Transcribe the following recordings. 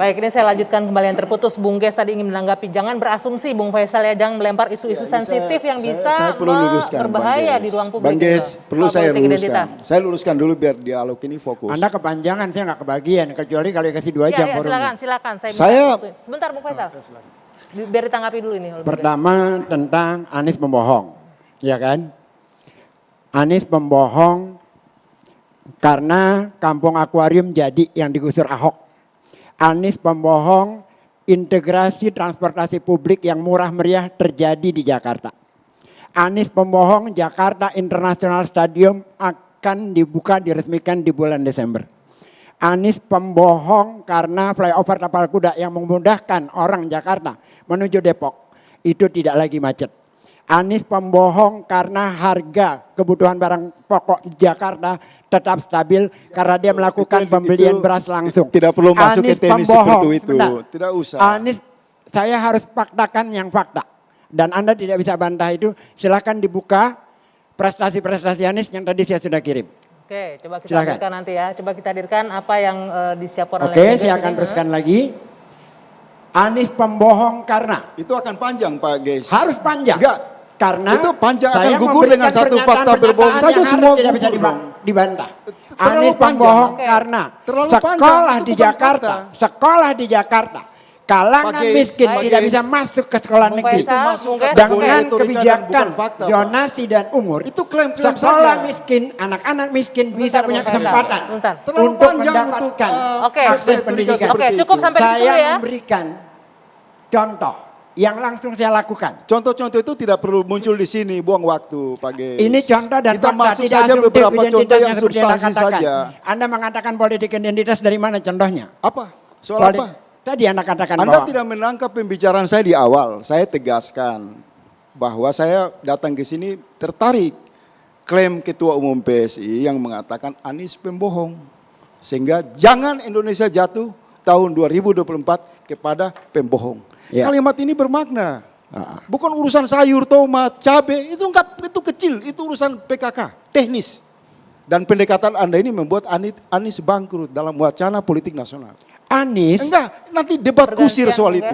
Baik, ini saya lanjutkan kembali yang terputus. Bung Ges tadi ingin menanggapi, jangan berasumsi Bung Faisal ya, jangan melempar isu-isu sensitif yang bisa berbahaya di ruang publik. Bang Ges, perlu saya luruskan. Saya luruskan dulu biar dialog ini fokus. Anda kepanjangan, saya nggak kebagian, kecuali kalau dikasih 2 jam. Silakan. Sebentar Bung Faisal. Biar ditanggapi dulu ini. Pertama tentang Anies membohong, ya kan? Anies membohong karena kampung akuarium jadi yang digusur Ahok. Anies pembohong integrasi transportasi publik yang murah meriah terjadi di Jakarta. Anies pembohong Jakarta International Stadium akan diresmikan di bulan Desember. Anies pembohong karena flyover tapal kuda yang memudahkan orang Jakarta menuju Depok itu tidak lagi macet. Anies pembohong karena harga kebutuhan barang pokok di Jakarta tetap stabil karena dia melakukan pembelian beras langsung. Tidak perlu masuk ke teknis seperti itu. Tidak usah. Anies, saya harus faktakan yang fakta. Dan Anda tidak bisa bantah itu. Silakan dibuka prestasi-prestasi Anies yang tadi saya sudah kirim. Oke, coba kita hadirkan nanti ya. Coba kita hadirkan apa yang disiapkan oleh Oke, saya akan teruskan lagi. Anies pembohong karena. Itu akan panjang Pak Ges. Harus panjang. Enggak. Karena itu panjang akan gugur dengan satu fakta berbohong saja semua tidak bisa dibantah. Anies pembohong karena sekolah di Jakarta, kalangan miskin tidak bisa masuk ke sekolah negeri. Dengan kebijakan zonasi dan umur, itu klaim sekolah miskin, anak-anak miskin bisa punya kesempatan untuk mendapatkan akses pendidikan. Cukup sampai situ ya. Saya memberikan contoh yang langsung saya lakukan. Contoh-contoh itu tidak perlu muncul di sini, buang waktu Pak Ges. Ini contoh dan kita fakta, masuk saja beberapa contoh yang substansi saja. Anda mengatakan politik identitas dari mana contohnya? Apa? Soal apa? Tadi Anda katakan Anda tidak menangkap pembicaraan saya di awal. Saya tegaskan bahwa saya datang ke sini tertarik klaim Ketua Umum PSI yang mengatakan Anies pembohong. Sehingga jangan Indonesia jatuh tahun 2024 kepada pembohong. Ya. Kalimat ini bermakna. Bukan urusan sayur, tomat, cabai, itu enggak, itu kecil, itu urusan PKK, teknis. Dan pendekatan Anda ini membuat Anies bangkrut dalam wacana politik nasional. Anies? Enggak, nanti debat kusir soal itu.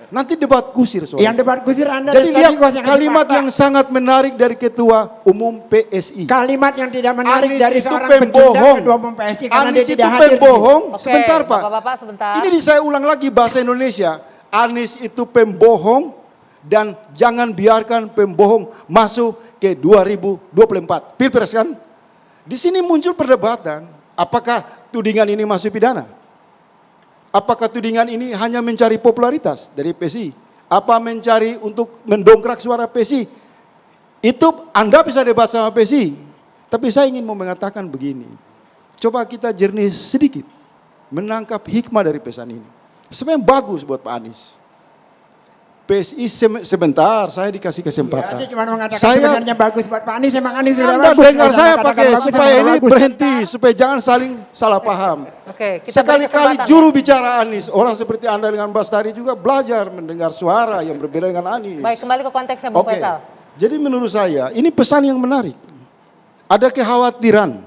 Nanti debat kusir soal yang debat kusir Anda. Jadi lihat kalimat yang sangat menarik dari Ketua Umum PSI. Kalimat yang tidak menarik Anies dari seorang pembohong. Ketua Umum PSI karena Anies dia itu tidak hadir. pembohong. Sebentar Pak. Bapak-bapak sebentar. Ini saya ulang lagi bahasa Indonesia. Anies itu pembohong dan jangan biarkan pembohong masuk ke 2024. Pilpres kan? Di sini muncul perdebatan, apakah tudingan ini masuk pidana? Apakah tudingan ini hanya mencari popularitas dari PSI? Apa mencari untuk mendongkrak suara PSI? Itu Anda bisa debat sama PSI. Tapi saya ingin mengatakan begini. Coba kita jernih sedikit. Menangkap hikmah dari pesan ini. Sebenarnya bagus buat Pak Anies. PSI sebentar, saya dikasih kesempatan. Ya, cuma mengatakan sebenarnya bagus buat Pak Anies, emang Anies sudah bagus. Dengar saya pakai supaya ini berhenti, supaya jangan saling salah paham. Sekali-kali juru bicara Anies, orang seperti Anda dengan Bastari juga belajar mendengar suara yang berbeda dengan Anies. Baik, kembali ke konteksnya Bung Faisal. Jadi menurut saya, ini pesan yang menarik. Ada kekhawatiran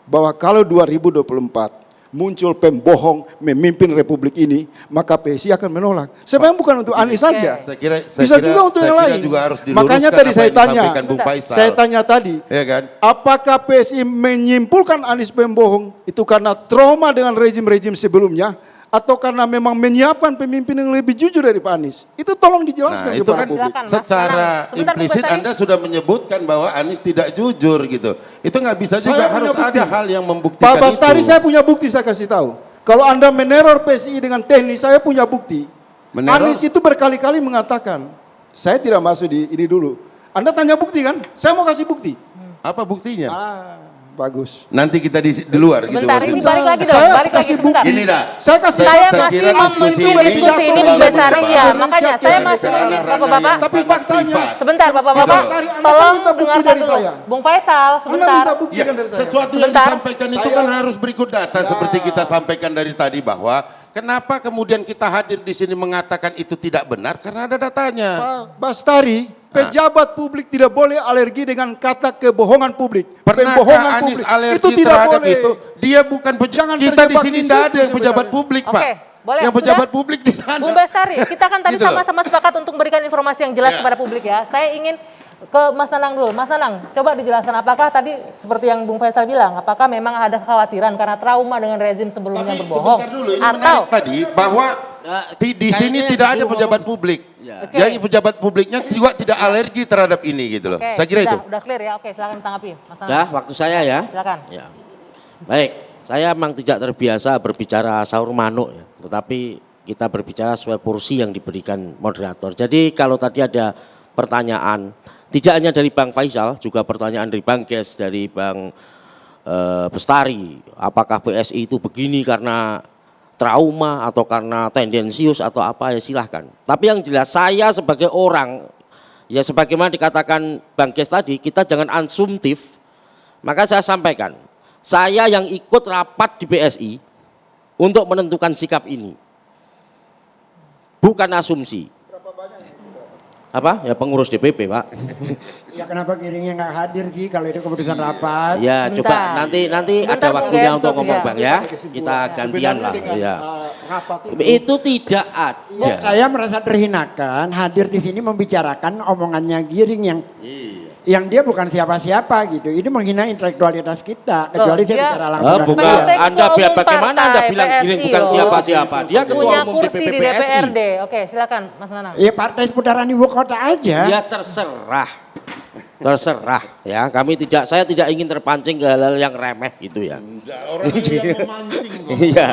bahwa kalau 2024 muncul pembohong memimpin republik ini, maka PSI akan menolak. Sebenarnya bukan untuk Anies saja. Bisa juga untuk yang lain. Makanya tadi saya tanya tadi, ya kan? Apakah PSI menyimpulkan Anies pembohong itu karena trauma dengan rejim-rejim sebelumnya, atau karena memang menyiapkan pemimpin yang lebih jujur dari Pak Anies? Itu tolong dijelaskan kepada publik. Secara implisit Anda sudah menyebutkan bahwa Anies tidak jujur gitu. Itu nggak bisa juga, harus ada hal yang membuktikan itu. Pak Bastari, saya punya bukti, saya kasih tahu. Kalau Anda meneror PSI dengan teknis, saya punya bukti. Anies itu berkali-kali mengatakan, saya tidak masuk di ini dulu. Anda tanya bukti kan? Saya mau kasih bukti. Apa buktinya? Bagus. Nanti kita di luar gitu. Bentar, ini balik lagi dong, balik lagi sebentar. Gini dah. Saya kasih masih memimpin diskusi ini Bung Bestari ya, makanya saya masih ingin Bapak-bapak. Tapi faktanya. Sebentar Bapak-bapak, tolong dengarkan dulu. Bung Faisal, sebentar. Ya, sesuatu yang disampaikan itu kan harus berikut data seperti kita sampaikan dari tadi bahwa kenapa kemudian kita hadir di sini mengatakan itu tidak benar karena ada datanya. Pak Bastari, pejabat publik tidak boleh alergi dengan kata kebohongan publik. Pernahkah Anies alergi itu tidak terhadap boleh. itu? Dia bukan pejabat. Kita di sini tidak ada yang pejabat publik, Pak. Boleh, yang pejabat sudah? publik di sana. Bung Bestari, kita kan tadi Gitu loh. sama-sama sepakat untuk memberikan informasi yang jelas Ya. kepada publik ya. Saya ingin ke Mas Nanang dulu. Mas Nanang, coba dijelaskan apakah tadi seperti yang Bung Faisal bilang, apakah memang ada kekhawatiran karena trauma dengan rezim sebelumnya Tapi berbohong? sebentar dulu, ini Atau menarik tadi bahwa di sini kayaknya tidak ada dulu pejabat ngomong- publik. Ya. Oke. Jadi pejabat publiknya juga tidak alergi terhadap ini gitu loh. Oke, Saya kira itu. Udah clear ya. Oke, silakan tanggapi. Mas Nanang. Dah, waktu saya ya. Silakan. Ya. Baik, saya memang tidak terbiasa berbicara sahur manuk ya, tetapi kita berbicara sesuai porsi yang diberikan moderator. Jadi kalau tadi ada pertanyaan, tidak hanya dari Bang Faisal, juga pertanyaan dari Bang Ges, dari Bang Bestari, apakah PSI itu begini karena trauma atau karena tendensius atau apa, ya silahkan. Tapi yang jelas saya sebagai orang, ya sebagaimana dikatakan Bang Ges tadi, kita jangan asumtif. Maka saya sampaikan, saya yang ikut rapat di PSI untuk menentukan sikap ini. Bukan asumsi. Apa? Ya pengurus DPP, Pak. Ya kenapa Giringnya nggak hadir sih kalau itu keputusan rapat? Ya Sebentar. coba nanti Sebentar, ada Bung waktunya Ges. untuk ngomong Ya. Bang ya. Kita gantian lah. Ya. Itu tidak ada. Saya merasa terhinakan hadir di sini membicarakan omongannya Giring yang dia bukan siapa-siapa gitu. Itu menghina intelektualitas kita. Kecuali saya dia- bicara langsung dengan Bukan. dia. Ketua Anda umum bagaimana Anda partai bilang Giring PSI bukan loh. siapa-siapa? Dia ketua Punya umum kursi di DPP DPRD. PSI. Oke, silakan Mas Nanang. Ya partai seputaran ibu kota aja. Ya terserah. Terserah ya. Saya tidak ingin terpancing ke hal-hal yang remeh gitu ya. Orang yang memancing kok. Iya.